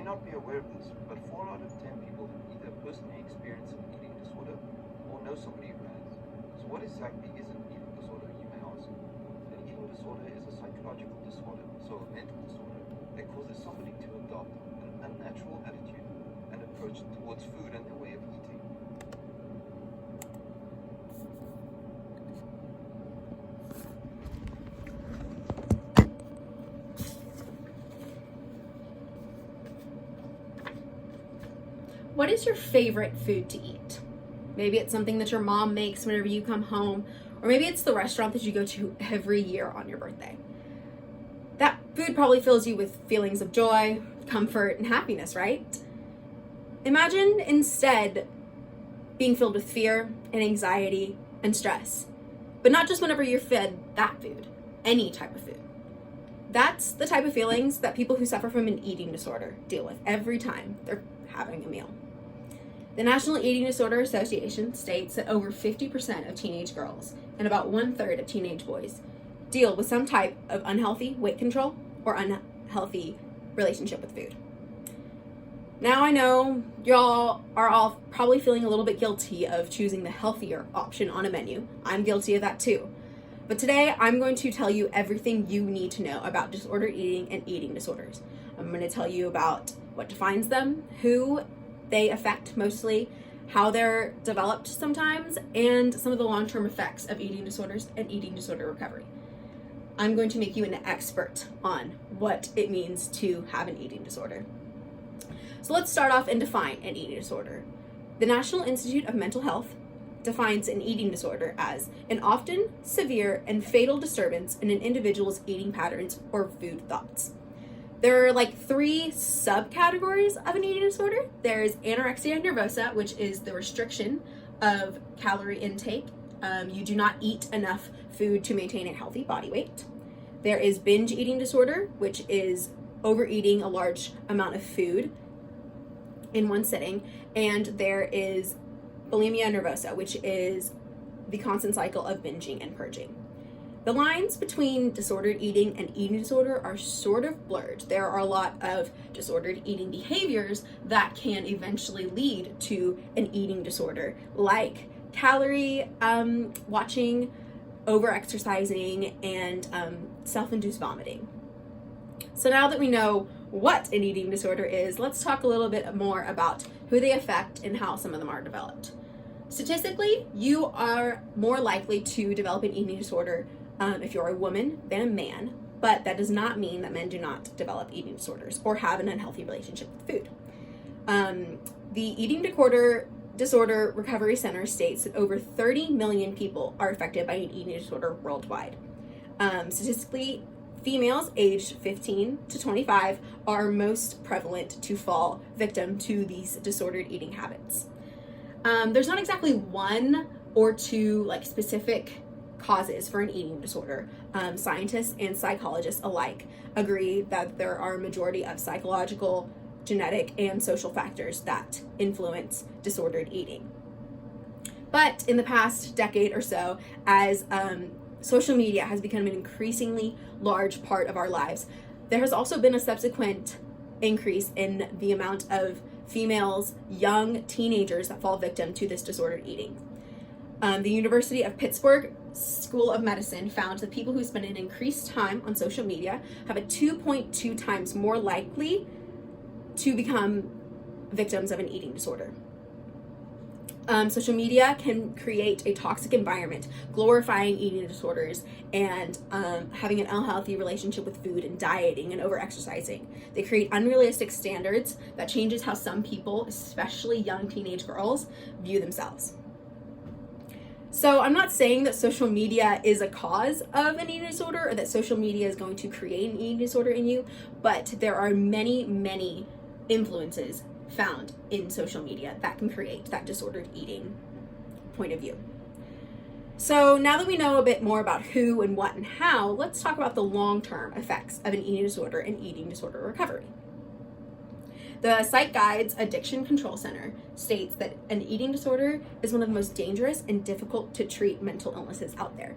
not be aware of this, but 4 out of 10 people have either personally experienced an eating disorder or know somebody who has. So what exactly is an eating disorder, you may ask? An eating disorder is a psychological disorder, so a mental disorder, that causes somebody to adopt an unnatural attitude and approach towards food and their way of eating. What is your favorite food to eat? Maybe it's something that your mom makes whenever you come home, or maybe it's the restaurant that you go to every year on your birthday. That food probably fills you with feelings of joy, comfort, and happiness, right? Imagine instead being filled with fear and anxiety and stress, but not just whenever you're fed that food, any type of food. That's the type of feelings that people who suffer from an eating disorder deal with every time they're having a meal. The National Eating Disorder Association states that over 50% of teenage girls and about 1/3 of teenage boys deal with some type of unhealthy weight control or unhealthy relationship with food. Now I know y'all are all probably feeling a little bit guilty of choosing the healthier option on a menu. I'm guilty of that too. But today I'm going to tell you everything you need to know about disordered eating and eating disorders. I'm going to tell you about what defines them, who they affect mostly, how they're developed sometimes, and some of the long-term effects of eating disorders and eating disorder recovery. I'm going to make you an expert on what it means to have an eating disorder. So let's start off and define an eating disorder. The National Institute of Mental Health defines an eating disorder as an often severe and fatal disturbance in an individual's eating patterns or food thoughts. There are like 3 subcategories of an eating disorder. There's anorexia nervosa, which is the restriction of calorie intake. You do not eat enough food to maintain a healthy body weight. There is binge eating disorder, which is overeating a large amount of food in one sitting. And there is bulimia nervosa, which is the constant cycle of binging and purging. The lines between disordered eating and eating disorder are sort of blurred. There are a lot of disordered eating behaviors that can eventually lead to an eating disorder, like calorie watching, over-exercising, and self-induced vomiting. So now that we know what an eating disorder is, let's talk a little bit more about who they affect and how some of them are developed. Statistically, you are more likely to develop an eating disorder if you're a woman than a man, but that does not mean that men do not develop eating disorders or have an unhealthy relationship with food. The Eating Disorder Recovery Center states that over 30 million people are affected by an eating disorder worldwide. Statistically, females aged 15 to 25 are most prevalent to fall victim to these disordered eating habits. There's not exactly 1 or 2 specific causes for an eating disorder. Scientists and psychologists alike agree that there are a majority of psychological, genetic, and social factors that influence disordered eating. But in the past decade or so, as social media has become an increasingly large part of our lives, there has also been a subsequent increase in the amount of females, young teenagers that fall victim to this disordered eating. The University of Pittsburgh School of Medicine found that people who spend an increased time on social media have a 2.2 times more likely to become victims of an eating disorder. Social media can create a toxic environment, glorifying eating disorders and having an unhealthy relationship with food and dieting and over-exercising. They create unrealistic standards that changes how some people, especially young teenage girls, view themselves. So I'm not saying that social media is a cause of an eating disorder or that social media is going to create an eating disorder in you, but there are many, many influences found in social media that can create that disordered eating point of view. So now that we know a bit more about who and what and how, let's talk about the long-term effects of an eating disorder and eating disorder recovery. The Psych Guides Addiction Control Center states that an eating disorder is one of the most dangerous and difficult to treat mental illnesses out there.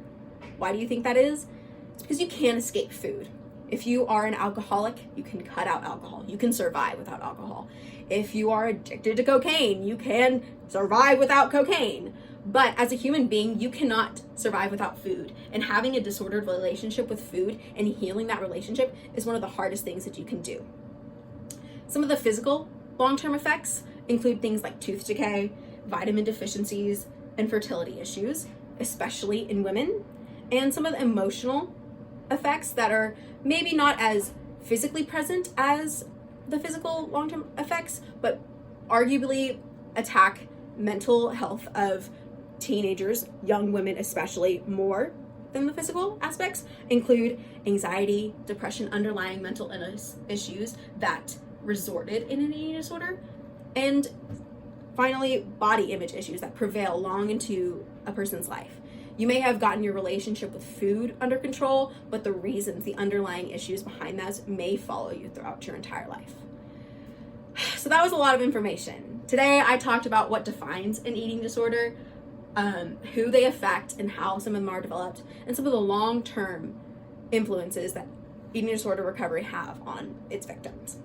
Why do you think that is? It's because you can't escape food. If you are an alcoholic, you can cut out alcohol. You can survive without alcohol. If you are addicted to cocaine, you can survive without cocaine. But as a human being, you cannot survive without food. And having a disordered relationship with food and healing that relationship is one of the hardest things that you can do. Some of the physical long-term effects include things like tooth decay, vitamin deficiencies, and fertility issues, especially in women. And some of the emotional effects that are maybe not as physically present as the physical long-term effects, but arguably attack mental health of teenagers, young women especially, more than the physical aspects, include anxiety, depression, underlying mental illness issues that resorted in an eating disorder, and finally, body image issues that prevail long into a person's life. You may have gotten your relationship with food under control, but the reasons, the underlying issues behind those may follow you throughout your entire life. So that was a lot of information. Today, I talked about what defines an eating disorder, who they affect and how some of them are developed, and some of the long-term influences that eating disorder recovery have on its victims.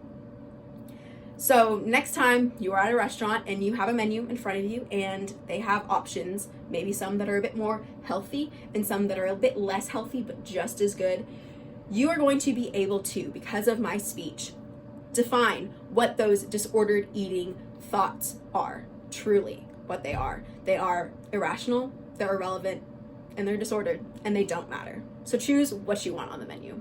So next time you are at a restaurant and you have a menu in front of you and they have options, maybe some that are a bit more healthy and some that are a bit less healthy but just as good, you are going to be able to, because of my speech, define what those disordered eating thoughts are, truly what they are. They are irrational, they're irrelevant, and they're disordered, and they don't matter. So choose what you want on the menu.